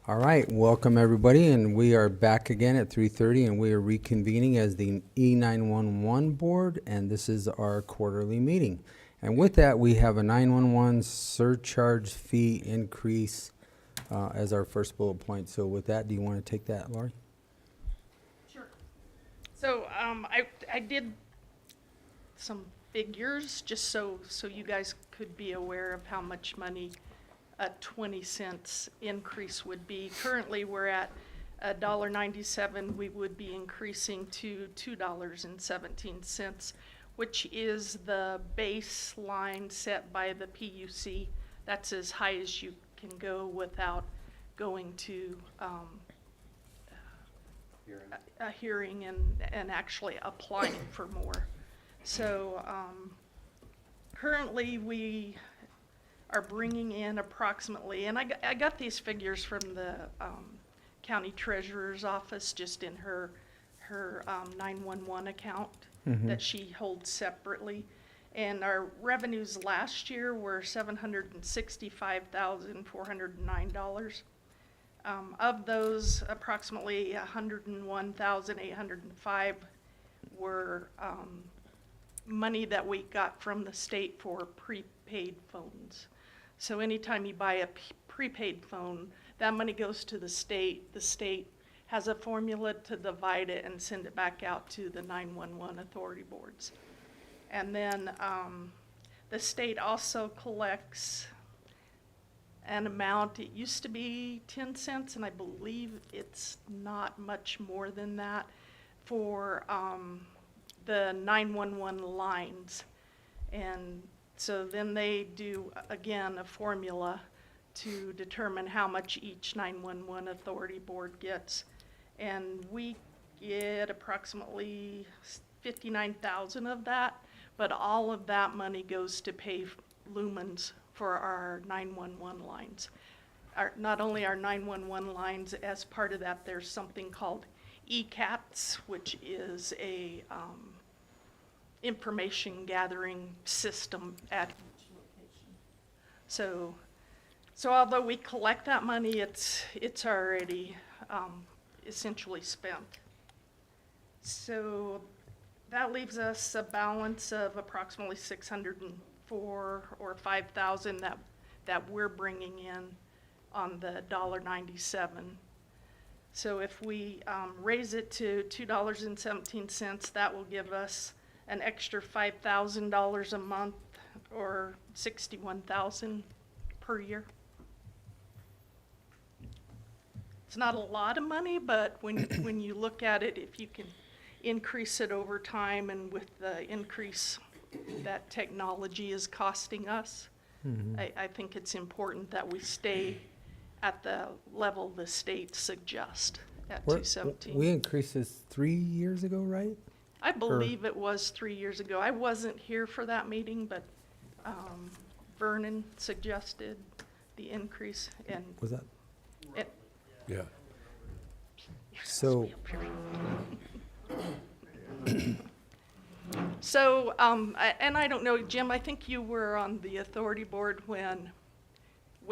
All right, welcome everybody, and we are back again at 3:30, and we are reconvening as the E911 board, and this is our quarterly meeting. And with that, we have a 911 surcharge fee increase as our first bullet point. So with that, do you want to take that, Laurie? Sure. So I did some figures just so you guys could be aware of how much money a 20 cents increase would be. Currently, we're at $1.97. We would be increasing to $2.17, which is the baseline set by the PUC. That's as high as you can go without going to a hearing and actually applying for more. So currently we are bringing in approximately, and I got these figures from the county treasurer's office just in her 911 account that she holds separately. And our revenues last year were $765,409. Of those, approximately 101,805 were money that we got from the state for prepaid phones. So anytime you buy a prepaid phone, that money goes to the state. The state has a formula to divide it and send it back out to the 911 authority boards. And then the state also collects an amount. It used to be 10 cents, and I believe it's not much more than that for the 911 lines. And so then they do, again, a formula to determine how much each 911 authority board gets. And we get approximately 59,000 of that, but all of that money goes to pay lumens for our 911 lines. Not only our 911 lines, as part of that, there's something called ECATS, which is a information gathering system at each location. So although we collect that money, it's already essentially spent. So that leaves us a balance of approximately 604 or 5,000 that we're bringing in on the $1.97. So if we raise it to $2.17, that will give us an extra $5,000 a month, or $61,000 per year. It's not a lot of money, but when you look at it, if you can increase it over time, and with the increase that technology is costing us, I think it's important that we stay at the level the state suggests at 217. We increased this 3 years ago, right? I believe it was 3 years ago. I wasn't here for that meeting, but Vernon suggested the increase. And Was that? Yeah. So, so and I don't know, Jim, I think you were on the authority board way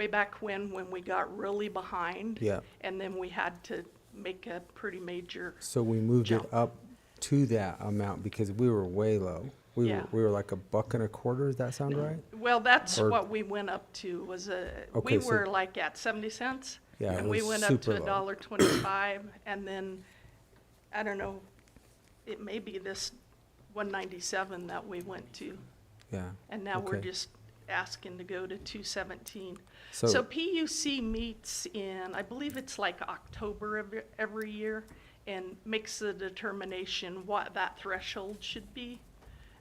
back when we got really behind. yeah. And then we had to make a pretty major So we moved jump. it up to that amount because we were way low. We Yeah. were like $1.25. Does that sound right? Well, that's Or- what we went up to, was Okay, we so- were like at 70 cents. Yeah, And it we was went up super to low. $1.25, and then, I don't know, it may be this 197 that we went to. Yeah. And now we're Okay. just asking to go to 217. So- So PUC meets in, I believe it's like October of every year, and makes the determination what that threshold should be.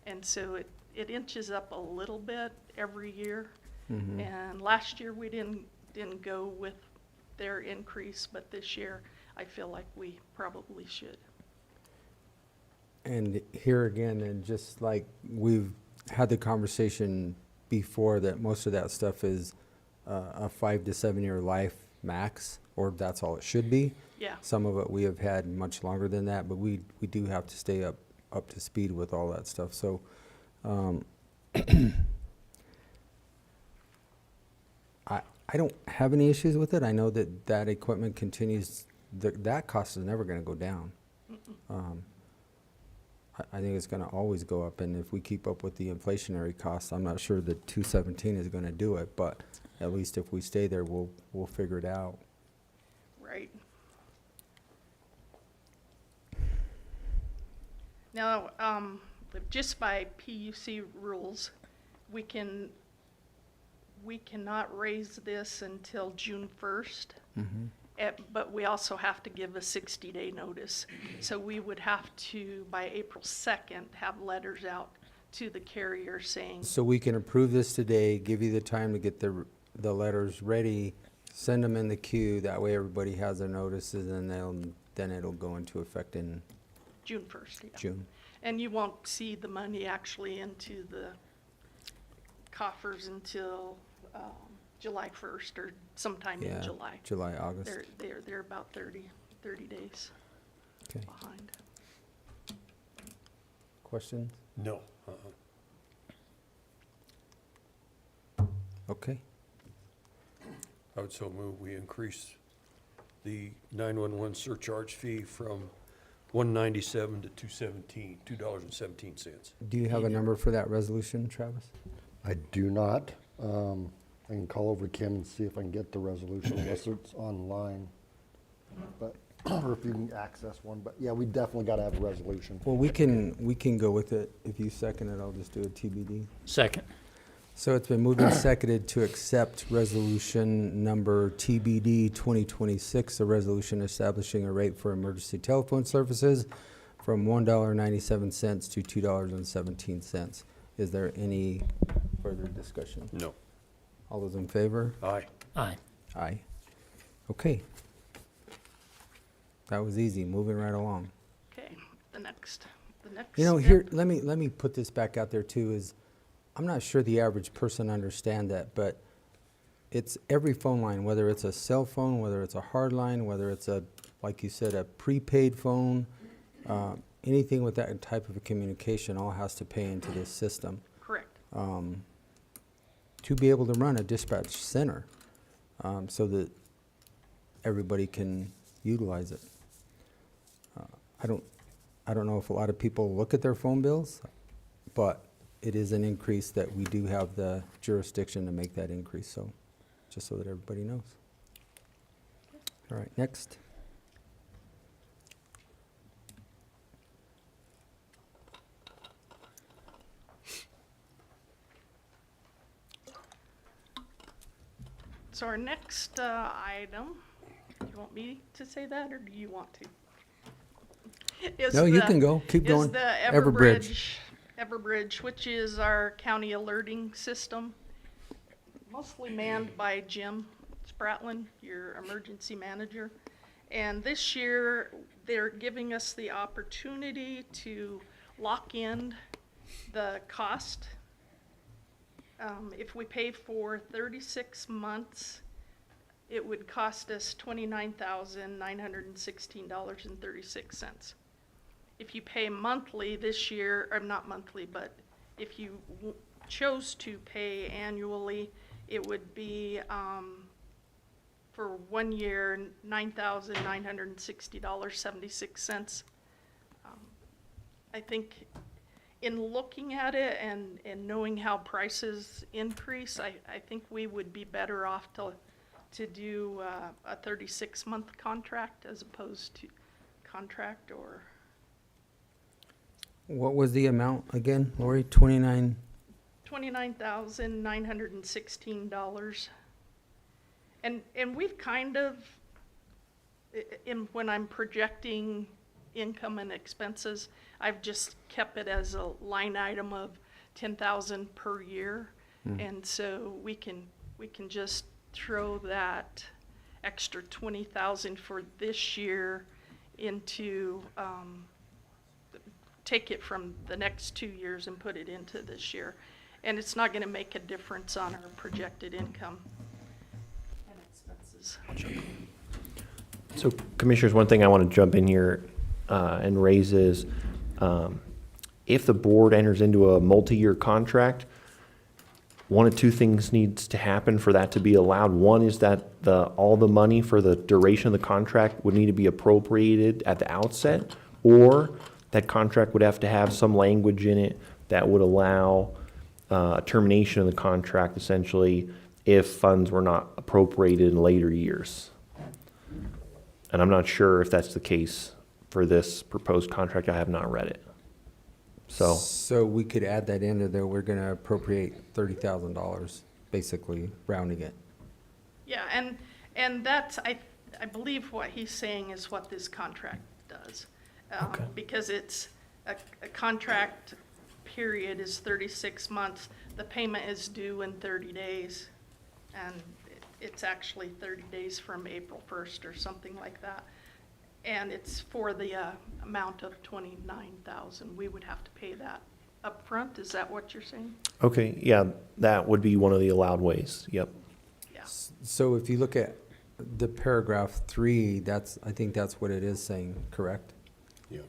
And so it inches up a little bit every year. And last year we didn't go with their increase, but this year I feel like we probably should. And here again, and just like we've had the conversation before, that most of that stuff is a 5 to 7 year life max, or that's all it should be. Yeah. Some of it we have had much longer than that, but we do have to stay up to speed with all that stuff. So I don't have any issues with it. I know that that equipment continues, that cost is never gonna go down. I think it's gonna always go up, and if we keep up with the inflationary costs, I'm not sure that 217 is gonna do it, but at least if we stay there, we'll figure it out. Right. Now, just by PUC rules, we cannot raise this until June 1st. But we also have to give a 60-day notice. So we would have to, by April 2nd, have letters out to the carrier saying, So we can approve this today, give you the time to get the letters ready, send them in the queue, that way everybody has their notices, and then it'll go into effect in June 1st, yeah. June. And you won't see the money actually into the coffers until July 1st or sometime in Yeah, July. July, August. They're about 30 days Okay. behind. Questions? No. Okay. I would so move we increase the 911 surcharge fee from $197 to $2.17. Do you have a number for that resolution, Travis? I do not. I can call over Kim and see if I can get the resolution unless it's online. But, or if you can access one, but yeah, we definitely gotta have a resolution. Well, we can go with it. If you second it, I'll just do a TBD. Second. So it's been moved and seconded to accept resolution number TBD 2026, a resolution establishing a rate for emergency telephone services from $1.97 to $2.17. Is there any further discussion? No. All those in favor? Aye. Aye. Aye. Okay. That was easy, moving right along. Okay, the next You know, step- here, let me put this back out there too, is I'm not sure the average person understand that, but it's every phone line, whether it's a cell phone, whether it's a hard line, whether it's a, like you said, a prepaid phone, anything with that type of a communication all has to pay into this system Correct. to be able to run a dispatch center, so that everybody can utilize it. I don't know if a lot of people look at their phone bills, but it is an increase that we do have the jurisdiction to make that increase, so, just so that everybody knows. All right, next. So our next item, do you want me to say that, or do you want to? Is No, you the- can go, keep going. Is the Everbridge. Everbridge, which is our county alerting system, mostly manned by Jim Spratlin, your emergency manager. And this year, they're giving us the opportunity to lock in the cost. If we pay for 36 months, it would cost us $29,916.36. If you pay monthly this year, or not monthly, but if you chose to pay annually, it would be for 1 year, $9,960.76. I think in looking at it and knowing how prices increase, I think we would be better off to do a 36-month contract as opposed to contract or. What was the amount again, Lori? 29? $29,916. And we've kind of, when I'm projecting income and expenses, I've just kept it as a line item of 10,000 per year. And so we can just throw that extra 20,000 for this year into, take it from the next 2 years and put it into this year. And it's not gonna make a difference on our projected income and expenses. So Commissioners, one thing I want to jump in here and raise is, if the board enters into a multi-year contract, one of two things needs to happen for that to be allowed. One is that all the money for the duration of the contract would need to be appropriated at the outset, or that contract would have to have some language in it that would allow termination of the contract essentially if funds were not appropriated in later years. And I'm not sure if that's the case for this proposed contract. I have not read it. So, we could add that into there, we're gonna appropriate $30,000, basically rounding it. Yeah, and that's, I believe what he's saying is what this contract does. Okay. Because it's, a contract period is 36 months, the payment is due in 30 days, and it's actually 30 days from April 1st or something like that. And it's for the amount of $29,000. We would have to pay that upfront, is that what you're saying? okay, yeah, that would be one of the allowed ways. Yep. Yeah. So if you look at the paragraph 3, I think that's what it is saying, correct? Yeah.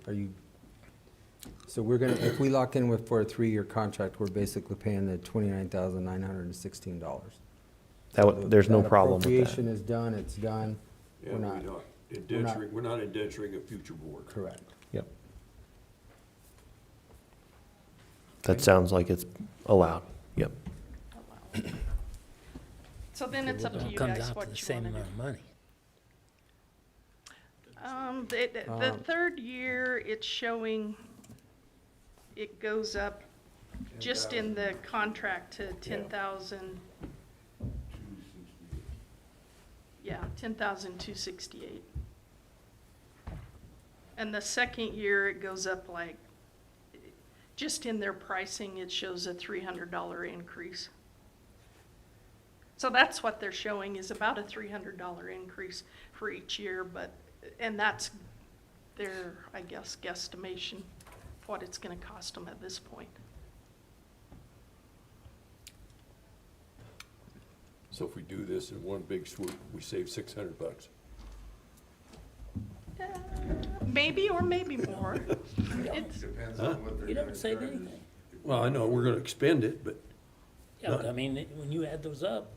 So we're gonna, if we lock in for a 3-year contract, we're basically paying the $29,916. There's no problem with that. Appropriation is done, it's done. Yeah, We're not, we're not indenturing a future board. correct. Yep. That sounds like it's allowed. Yep. So then it's up to It you comes guys out to what the you same want to amount of money. The third year, it's showing, it goes up just in the contract to 10,000. Yeah, 10,268. And the second year, it goes up like, just in their pricing, it shows a $300 increase. So that's what they're showing, is about a $300 increase for each year, and that's their, I guess, guesstimation, what it's gonna cost them at this point. So if we do this in one big swoop, we save $600. Maybe or maybe more. It's, You don't save anything. Well, I know, we're gonna expend it, but Yeah, but I mean, when you add those up,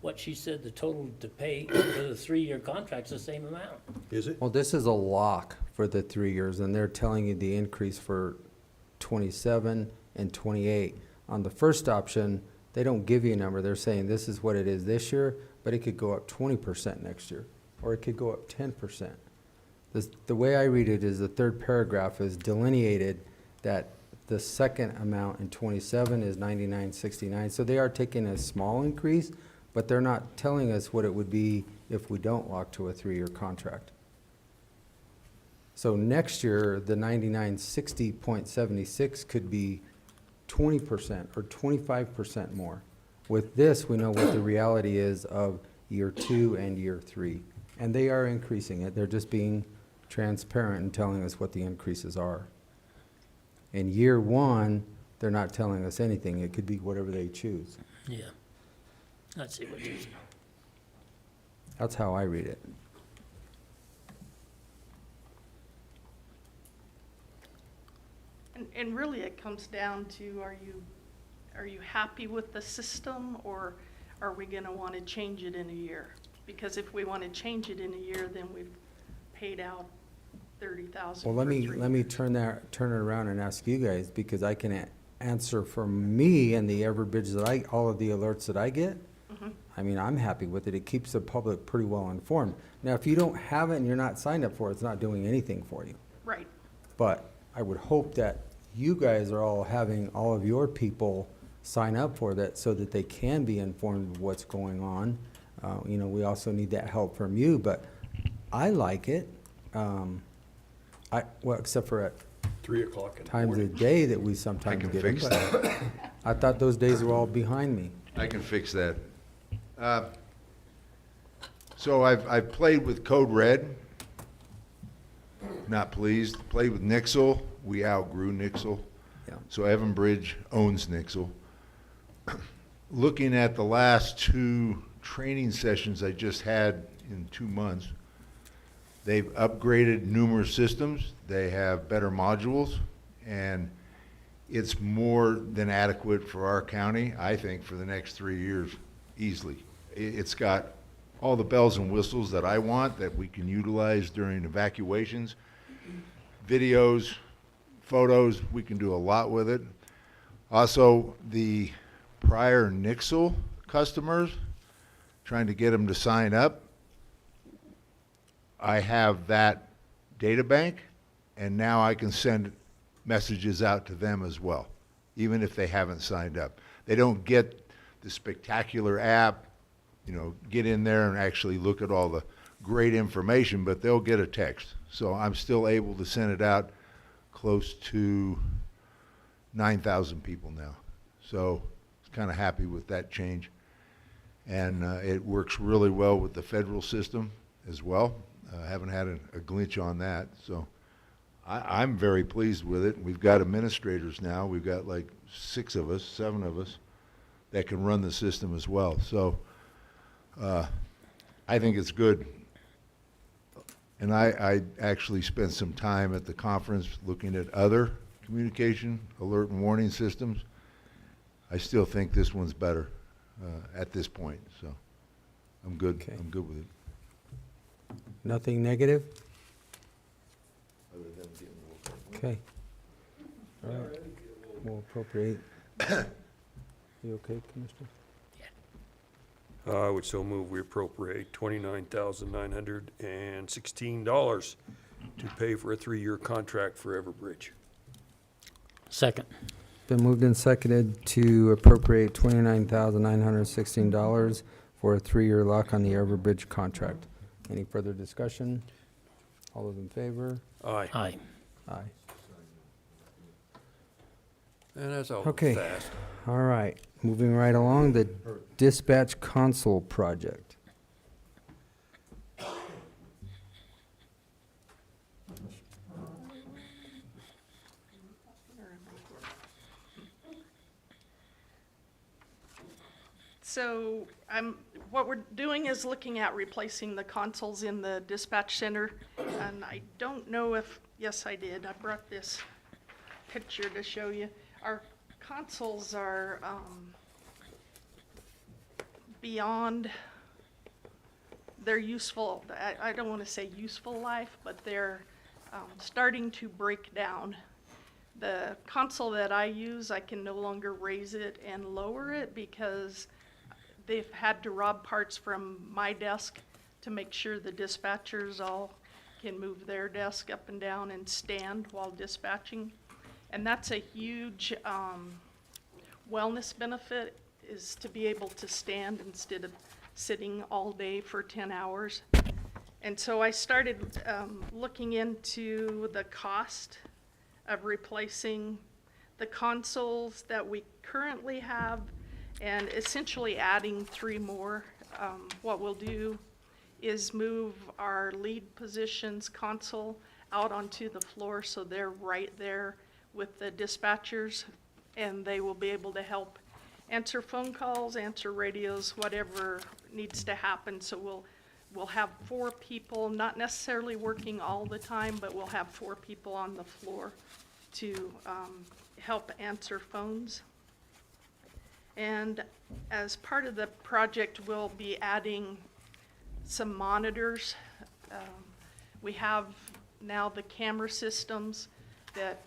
what she said, the total to pay for the 3-year contract's the same amount. is it? Well, this is a lock for the 3 years, and they're telling you the increase for 27 and 28. On the first option, they don't give you a number. They're saying this is what it is this year, but it could go up 20% next year, or it could go up 10%. The way I read it is the third paragraph is delineated that the second amount in 27 is $99.69. So they are taking a small increase, but they're not telling us what it would be if we don't lock to a 3-year contract. So next year, the 99.60.76 could be 20% or 25% more. With this, we know what the reality is of year 2 and year 3. And they are increasing it. They're just being transparent and telling us what the increases are. In year 1, they're not telling us anything. It could be whatever they choose. Yeah. I see what you're saying. That's how I read it. and really it comes down to, are you happy with the system, or are we gonna wanna change it in a year? Because if we wanna change it in a year, then we've paid out 30,000 Well, for 3 let me years. turn it around and ask you guys, because I can answer for me and the Everbridge all of the alerts that I get. Mhm. I mean, I'm happy with it. It keeps the public pretty well informed. Now, if you don't have it and you're not signed up for it, it's not doing anything for you. Right, But I would hope that you guys are all having all of your people sign up for that so that they can be informed of what's going on. We also need that help from you, but I like it. Except for at 3 o'clock in the times of morning. the day that we sometimes can get them. fix but I thought those days were all behind me. I can fix that. So I've played with Code Red. Not pleased. Played with Nixle. We outgrew Nixle. Yeah. So Everbridge owns Nixle. Looking at the last 2 training sessions I just had in 2 months, they've upgraded numerous systems. They have better modules, and it's more than adequate for our county, I think, for the next 3 years, easily. It's got all the bells and whistles that I want, that we can utilize during evacuations, videos, photos, we can do a lot with it. Also, the prior Nixle customers, trying to get them to sign up, I have that data bank, and now I can send messages out to them as well, even if they haven't signed up. They don't get the spectacular app, you know, get in there and actually look at all the great information, but they'll get a text. So I'm still able to send it out close to 9,000 people now. So kind of happy with that change. And it works really well with the federal system as well. Haven't had a glitch on that. So I'm very pleased with it. We've got administrators now. We've got like 6 of us, 7 of us that can run the system as well. So I think it's good. And I actually spent some time at the conference looking at other communication alert and warning systems. I still think this one's better at this point. So I'm good. Okay. I'm good with it. Nothing negative? Okay. All right. We'll appropriate. You okay, Commissioner? I would so move we appropriate $29,916 to pay for a 3-year contract for Everbridge. Second. Been moved and seconded to appropriate $29,916 for a 3-year lock on the Everbridge contract. Any further discussion? All those in favor? Aye. Aye. Aye. And that's all Okay. fast. All right, moving right along, the dispatch console project. So what we're doing is looking at replacing the consoles in the dispatch center. And I don't know if, yes, I did. I brought this picture to show you. Our consoles are beyond their useful, I don't want to say useful life, but they're starting to break down. The console that I use, I can no longer raise it and lower it because they've had to rob parts from my desk to make sure the dispatchers all can move their desk up and down and stand while dispatching. And that's a huge wellness benefit, is to be able to stand instead of sitting all day for 10 hours. And so I started looking into the cost of replacing the consoles that we currently have and essentially adding 3 more. What we'll do is move our lead positions console out onto the floor so they're right there with the dispatchers, and they will be able to help answer phone calls, answer radios, whatever needs to happen. So we'll have 4 people, not necessarily working all the time, but we'll have 4 people on the floor to help answer phones. And as part of the project, we'll be adding some monitors. We have now the camera systems that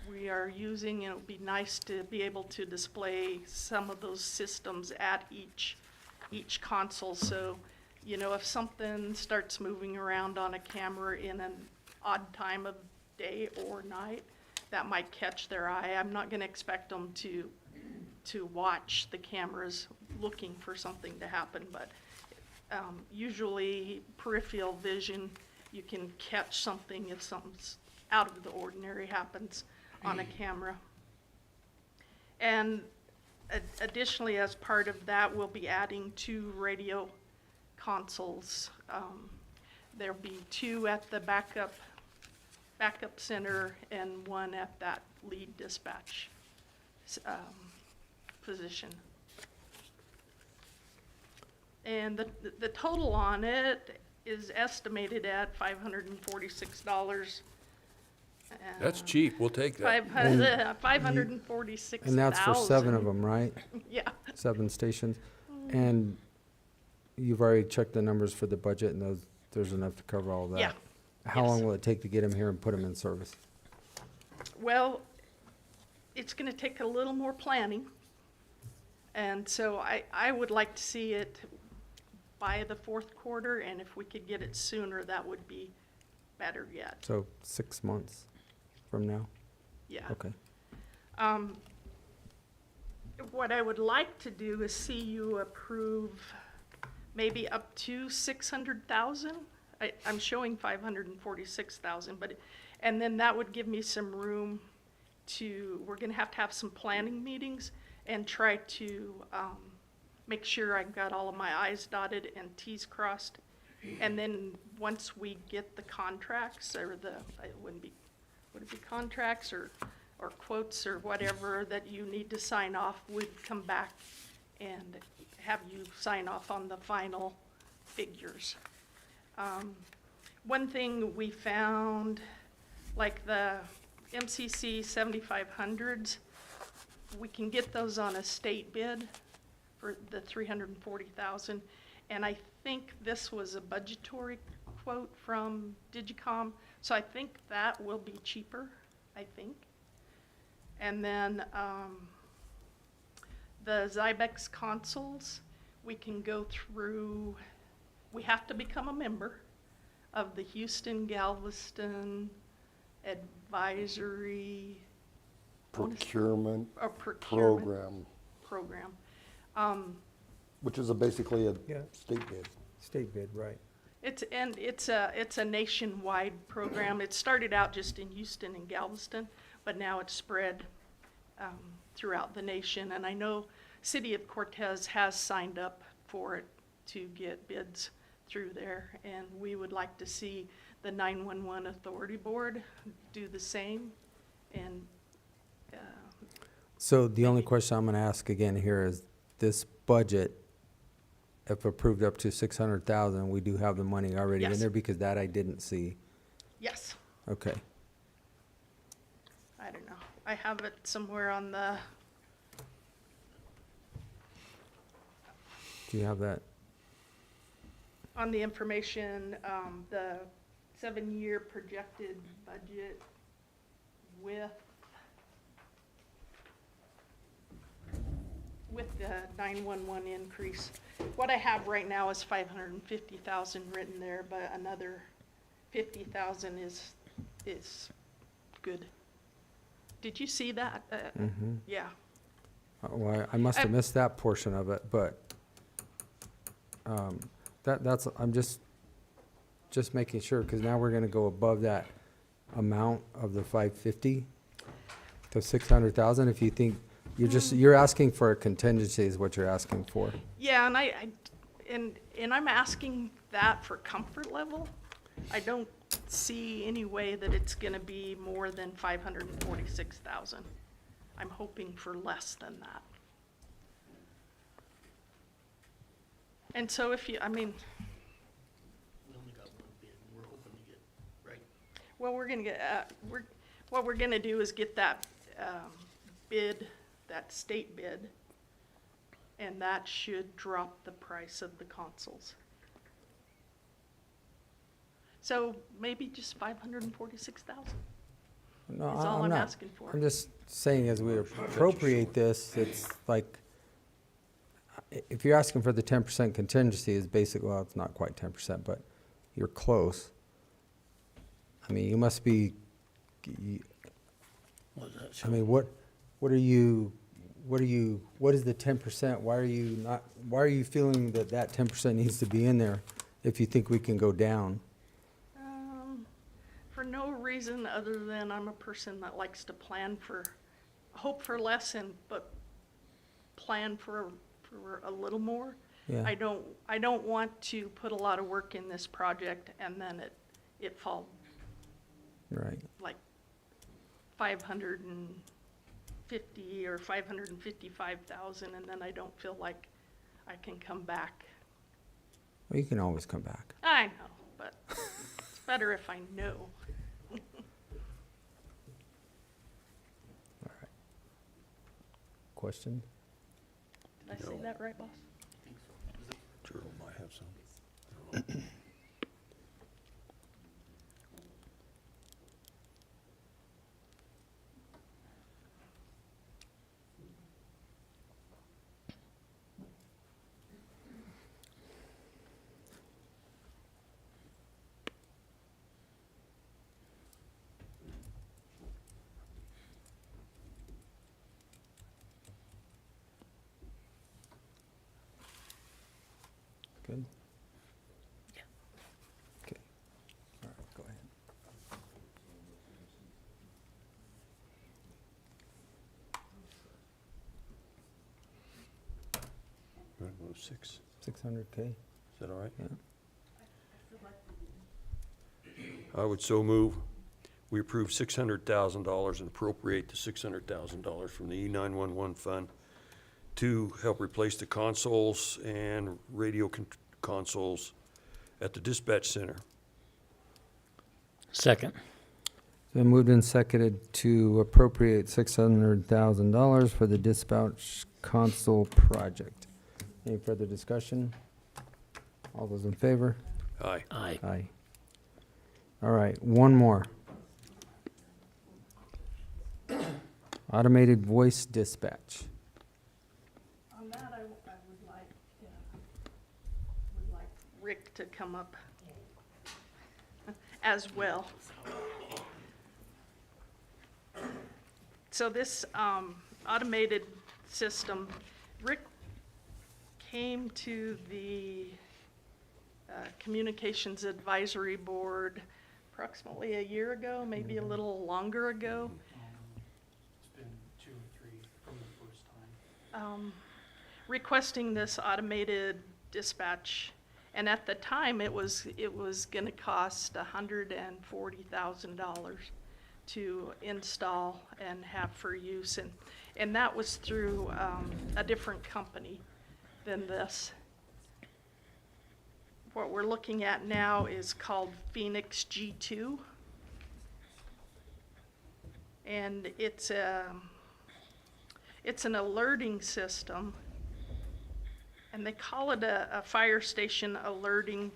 we are using, and it would be nice to be able to display some of those systems at each console. So, you know, if something starts moving around on a camera in an odd time of day or night, that might catch their eye. I'm not going to expect them to watch the cameras looking for something to happen, but usually peripheral vision, you can catch something if something's out of the ordinary happens on a camera. And additionally, as part of that, we'll be adding 2 radio consoles. There'll be 2 at the backup center and 1 at that lead dispatch position. And the total on it is estimated at $546 That's cheap, we'll take that. 546,000. And that's for 7 of them, right? Yeah. 7 stations. And you've already checked the numbers for the budget, and there's enough to cover all that? Yeah. How Yes. long will it take to get them here and put them in service? Well, it's gonna take a little more planning. And so I would like to see it by the fourth quarter, and if we could get it sooner, that would be better yet. So 6 months from now? Yeah. Okay. What I would like to do is see you approve maybe up to 600,000. I'm showing 546,000, and then that would give me some room we're gonna have some planning meetings and try to, make sure I've got all of my i's dotted and t's crossed. And then once we get the contracts, or would it be contracts or quotes or whatever that you need to sign off, we'd come back and have you sign off on the final figures. One thing we found, like the MCC 7500s, we can get those on a state bid for the 340,000. And I think this was a budgetary quote from Digicom, so I think that will be cheaper, I think. And then the Zybex consoles, we can go through, we have to become a member of the Houston Galveston Advisory Procurement Procurement Program, Program. which is basically a Yeah. state bid. State bid, right. It's a nationwide program. It started out just in Houston and Galveston, but now it's spread throughout the nation. And I know City of Cortez has signed up for it to get bids through there. And we would like to see the 911 Authority Board do the same. And So the only question I'm gonna ask again here is, this budget, if approved up to 600,000, we do have the money already in Yes. there, because that I didn't see. yes, Okay. I don't know. I have it somewhere on the, Do you have that? on the information, the 7-year projected budget with the 911 increase. What I have right now is 550,000 written there, but another 50,000 is good. Did you see that? Mm-hmm. Yeah. Well, I must have missed that portion of it, but that's, I'm just making sure, because now we're gonna go above that amount of the 550 to 600,000. If you think, you're asking for a contingency is what you're asking for. Yeah, and I'm asking that for comfort level. I don't see any way that it's gonna be more than 546,000. I'm hoping for less than that. And so if you, I mean, We only got one bid, and we're hoping to get, right? well, we're gonna get, what we're gonna do is get that, bid, that state bid, and that should drop the price of the consoles. So maybe just 546,000. No, That's all I'm I'm not. asking for. I'm just saying, as we appropriate this, it's like, if you're asking for the 10% contingency, is basically, well, it's not quite 10%, but you're close. I mean, you must be, Was that I mean, what is the 10%? Why are you feeling that 10% needs to be in there if you think we can go down? For no reason other than I'm a person that likes to hope for less but plan for a little more. Yeah. I don't want to put a lot of work in this project and then it fall Right. like 550 or 555,000, and then I don't feel like I can come back. Well, you can always come back. I know, but it's better if I know. question? Did I say that right, boss? Gerald might have some. Good? Okay. All right, go ahead. You want to move 6? 600K? Is that all right? Yeah. I would so move. We approve $600,000 and appropriate the $600,000 from the E911 fund to help replace the consoles and radio consoles at the dispatch center. Second. So moved and seconded to appropriate $600,000 for the dispatch console project. Any further discussion? All those in favor? Aye. Aye. Aye. All right, one more. Automated voice dispatch. On that, I would like Rick to come up as well. So this automated system, Rick came to the Communications Advisory Board approximately a year ago, maybe a little longer ago. It's been 2 or 3 from the first time. Requesting this automated dispatch. And at the time, it was gonna cost $140,000 to install and have for use. And that was through a different company than this. What we're looking at now is called Phoenix G2. And it's an alerting system. And they call it a fire station alerting,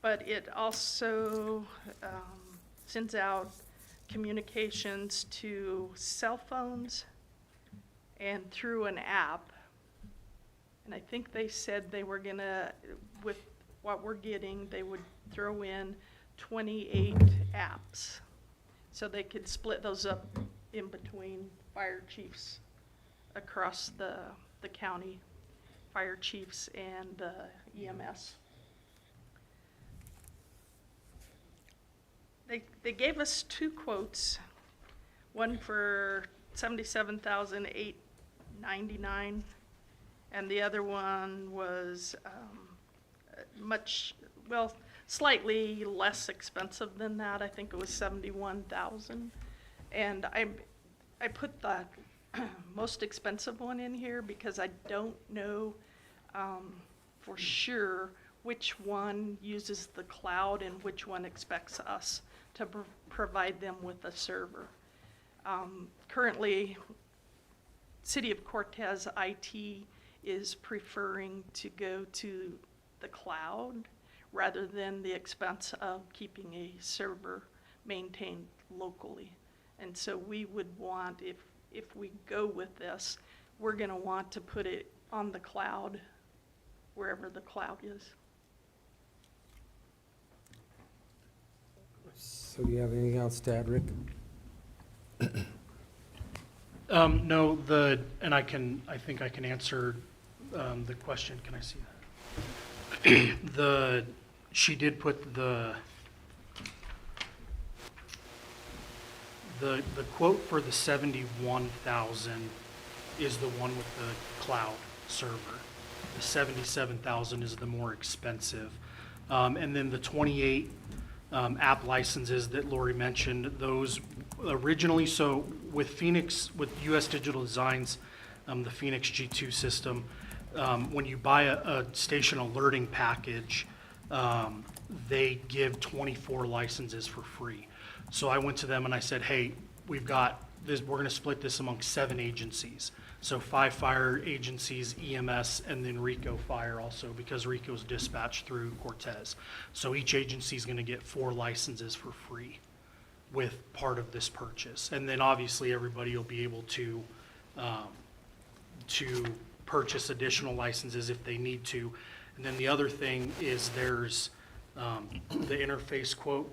but it also sends out communications to cell phones and through an app. And I think they said they were gonna, with what we're getting, they would throw in 28 apps. So they could split those up in between fire chiefs across the county, fire chiefs and the EMS. They gave us 2 quotes, one for $77,899, and the other one was slightly less expensive than that. I think it was $71,000. And I put the most expensive one in here because I don't know for sure which one uses the cloud and which one expects us to provide them with a server. Currently, City of Cortez IT is preferring to go to the cloud rather than the expense of keeping a server maintained locally. And so we would want, if we go with this, we're gonna want to put it on the cloud, wherever the cloud is. So do you have anything else to add, Rick? No, I think I can answer the question. Can I see that? She did put the quote for the 71,000 is the one with the cloud server. The 77,000 is the more expensive. And then the 28 app licenses that Lori mentioned, those originally, so with Phoenix, with US Digital Designs, the Phoenix G2 system, when you buy a station alerting package, they give 24 licenses for free. So I went to them and I said, hey, we've got this, we're gonna split this among 7 agencies. So 5 fire agencies, EMS, and then RICO Fire also, because RICO's dispatched through Cortez. So each agency is going to get 4 licenses for free with part of this purchase. And then obviously everybody will be able to purchase additional licenses if they need to. And then the other thing is there's the interface quote.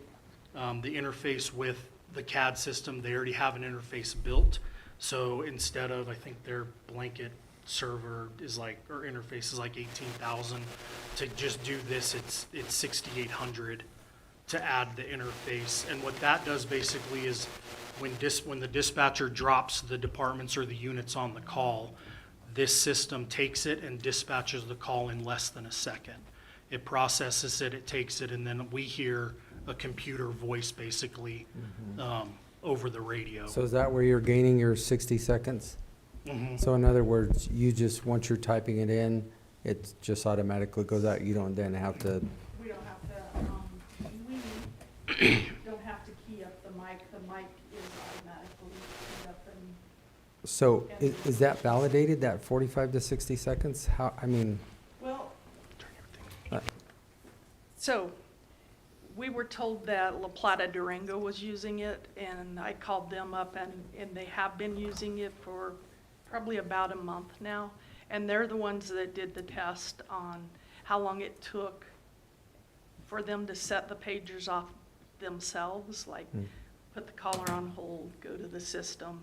The interface with the CAD system, they already have an interface built. So instead of, I think their blanket server is like, or interface is like 18,000. To just do this, it's 6,800 to add the interface. And what that does basically is when the dispatcher drops the departments or the units on the call, this system takes it and dispatches the call in less than a second. It processes it, it takes it, and then we hear a computer voice basically over the radio. So is that where you're gaining your 60 seconds? So in other words, you just, once you're typing it in, it just automatically goes out, you don't then have to, We don't have to, we don't have to key up the mic is automatically keyed up and, so is that validated, that 45 to 60 seconds? How, I mean, well, uh, so, we were told that La Plata Durango was using it, and I called them up, and they have been using it for probably about a month now. And they're the ones that did the test on how long it took for them to set the pagers off themselves, like put the caller on hold, go to the system,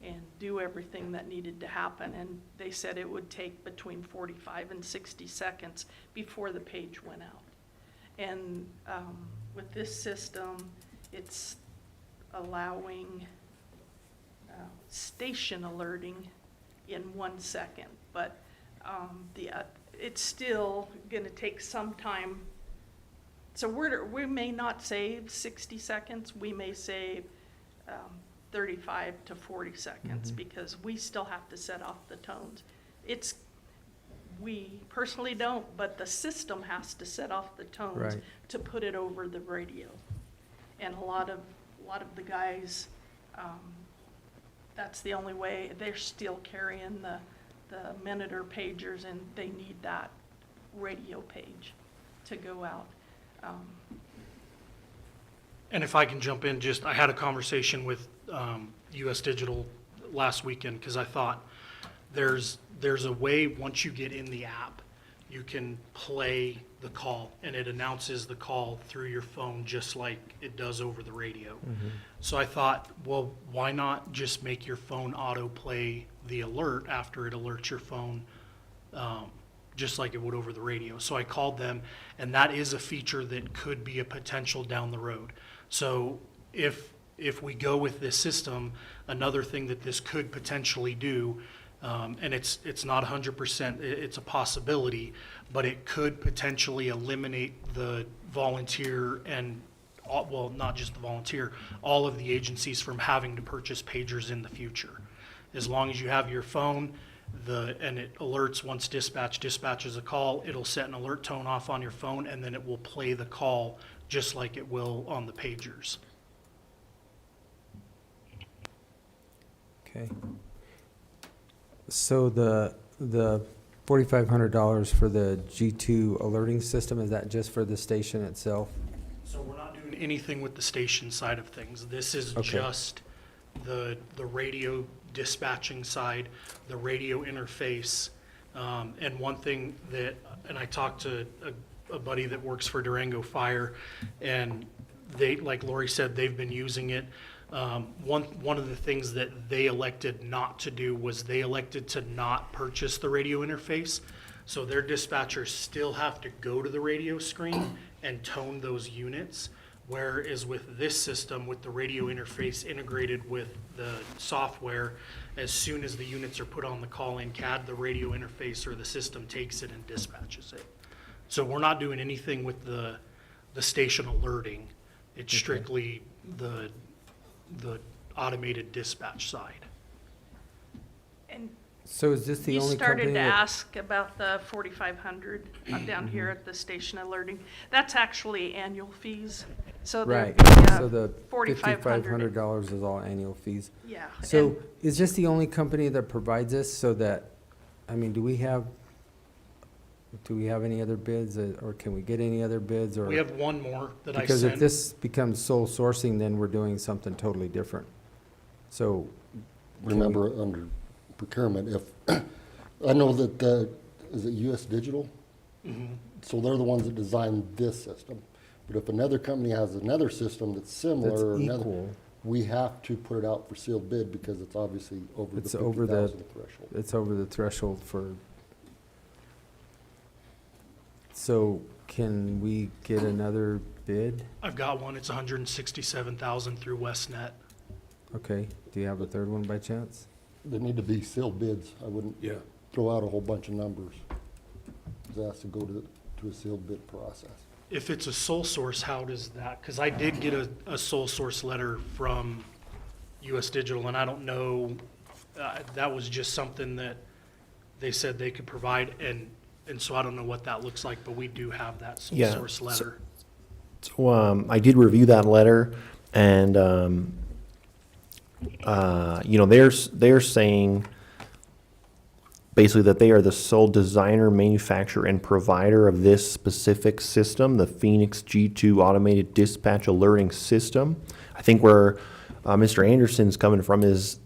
and do everything that needed to happen. And they said it would take between 45 and 60 seconds before the page went out. And with this system, it's allowing station alerting in 1 second, but it's still going to take some time. So we may not save 60 seconds. We may save 35 to 40 seconds because we still have to set off the tones. We personally don't, but the system has to set off the tones Right. to put it over the radio. And a lot of the guys, that's the only way. They're still carrying the Monitor pagers, and they need that radio page to go out. And if I can jump in, I had a conversation with US Digital last weekend, because I thought there's a way, once you get in the app, you can play the call, and it announces the call through your phone just like it does over the radio. So I thought, well, why not just make your phone auto-play the alert after it alerts your phone, just like it would over the radio. So I called them, and that is a feature that could be a potential down the road. So if we go with this system, another thing that this could potentially do, and it's not 100%, it's a possibility, but it could potentially eliminate the volunteer and, well, not just the volunteer, all of the agencies from having to purchase pagers in the future. As long as you have your phone, and it alerts once dispatches a call, it'll set an alert tone off on your phone, and then it will play the call just like it will on the pagers. okay. So the $4,500 for the G2 alerting system, is that just for the station itself? So we're not doing anything with the station side of things. This is Okay. just the radio dispatching side, the radio interface. And one thing that, and I talked to a buddy that works for Durango Fire, and they, like Lori said, they've been using it. One of the things that they elected not to do was they elected to not purchase the radio interface. So their dispatchers still have to go to the radio screen and tone those units. Whereas with this system, with the radio interface integrated with the software, as soon as the units are put on the call-in CAD, the radio interface or the system takes it and dispatches it. So we're not doing anything with the station alerting. It's strictly the automated dispatch side. And So is this the you only started company to that? ask about the 4,500 down here at the station alerting. That's actually annual fees. So Right, there'd so be the $4,500. $5,500 is all annual fees. Yeah. So and is this the only company that provides this so that, I mean, do we have any other bids or can we get any other bids or? We have one more that I Because if sent. this becomes sole sourcing, then we're doing something totally different. So. can we- Remember, under procurement, if, I know that, is it US Digital? So they're the ones that designed this system. But if another company has another system that's similar, That's or another, equal. we have to put it out for sealed bid because it's obviously over the It's over the- 50,000 threshold. It's over the threshold for. So can we get another bid? I've got one. It's 167,000 through WestNet. Okay, do you have a third one by chance? They need to be sealed bids. I wouldn't Yeah. throw out a whole bunch of numbers. It has to go to a sealed bid process. If it's a sole source, how does that, because I did get a sole source letter from US Digital, and I don't know, that was just something that they said they could provide, and so I don't know what that looks like, but we do have that sole Yeah, source letter. So, I did review that letter, and, they're saying basically that they are the sole designer, manufacturer, and provider of this specific system, the Phoenix G2 Automated Dispatch Alerting System. I think where Mr. Anderson's coming from is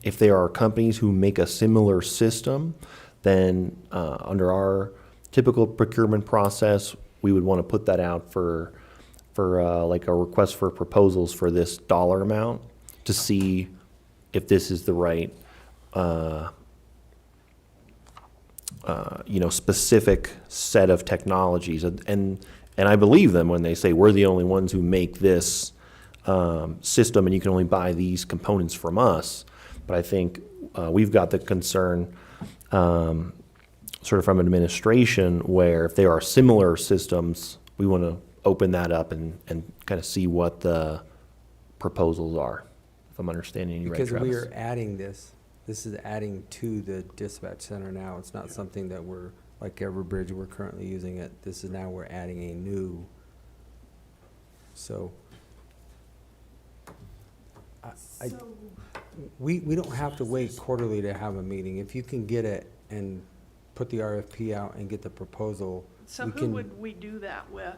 if there are companies who make a similar system, then under our typical procurement process, we would want to put that out for like a request for proposals for this dollar amount to see if this is the right specific set of technologies. And I believe them when they say we're the only ones who make this system and you can only buy these components from us. But I think we've got the concern sort of from administration where if there are similar systems, we want to open that up and kind of see what the proposals are, if I'm understanding you right, Because Travis. we are adding this is adding to the dispatch center now. It's not something that we're, like Everbridge, we're currently using it. This is now we're adding a new. So. We don't have to wait quarterly to have a meeting. If you can get it and put the RFP out and get the proposal. So we who can- would we do that with?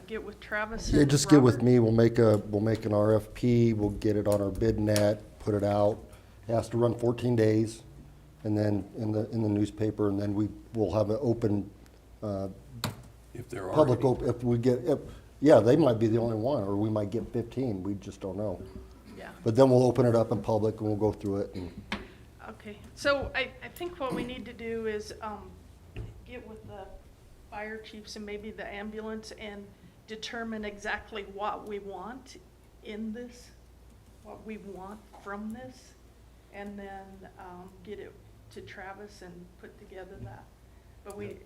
Get with Travis Yeah, and just get with Robert? me, we'll make an RFP, we'll get it on our bid net, put it out. It has to run 14 days, and then in the newspaper, and then we'll have an open, If there are public, any. if we get, yeah, they might be the only one, or we might get 15, we just don't know. Yeah, But then we'll open it up in public, and we'll go through it, and okay. So I think what we need to do is get with the fire chiefs and maybe the ambulance and determine exactly what we want in this, what we want from this, and then get it to Travis and put together that. But we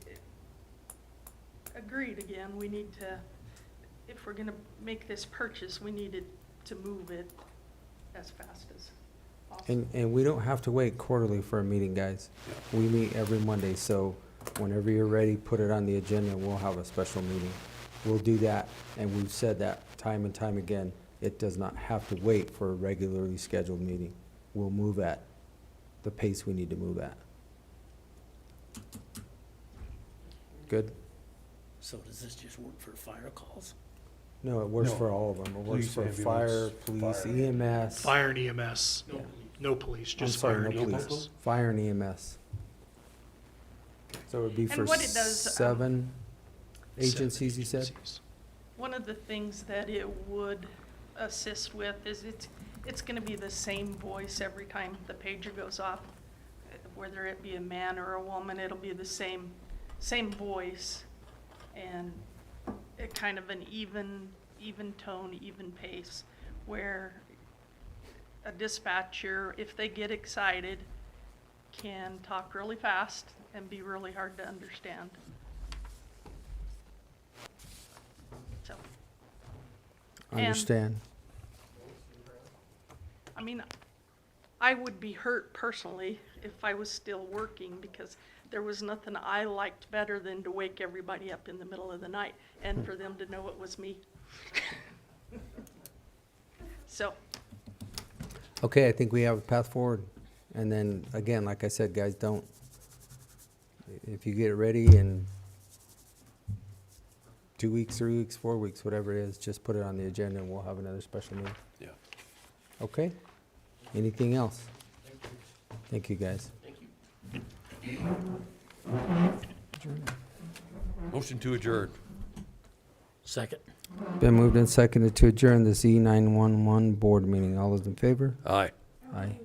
agreed again, we need to, if we're gonna make this purchase, we needed to move it as fast as possible. And we don't have to wait quarterly for a meeting, guys. We meet every Monday, so whenever you're ready, put it on the agenda and we'll have a special meeting. We'll do that, and we've said that time and time again. It does not have to wait for a regularly scheduled meeting. We'll move at the pace we need to move at. Good? So does this just work for fire calls? No, it works No. for all of them. It works Police, for ambulance, fire, police, fire. EMS. Fire and EMS, Yeah. no police, I'm just sorry, fire no and police. EMS. Fire and EMS. So it would be And for what it does, 7 agencies, you said? Agencies. One of the things that it would assist with is it's gonna be the same voice every time the pager goes off. Whether it be a man or a woman, it'll be the same voice. And it kind of an even tone, even pace, where a dispatcher, if they get excited, can talk really fast and be really hard to understand. So. And- Understand. I mean, I would be hurt personally if I was still working because there was nothing I liked better than to wake everybody up in the middle of the night and for them to know it was me. So, Okay, I think we have a path forward. And then, again, like I said, guys, don't, if you get it ready in 2 weeks, 3 weeks, 4 weeks, whatever it is, just put it on the agenda and we'll have another special meeting. Yeah. Okay? Anything else? Thank you, guys. Motion to adjourn. Second. Been moved and seconded to adjourn this E911 board meeting. All those in favor? Aye. Aye.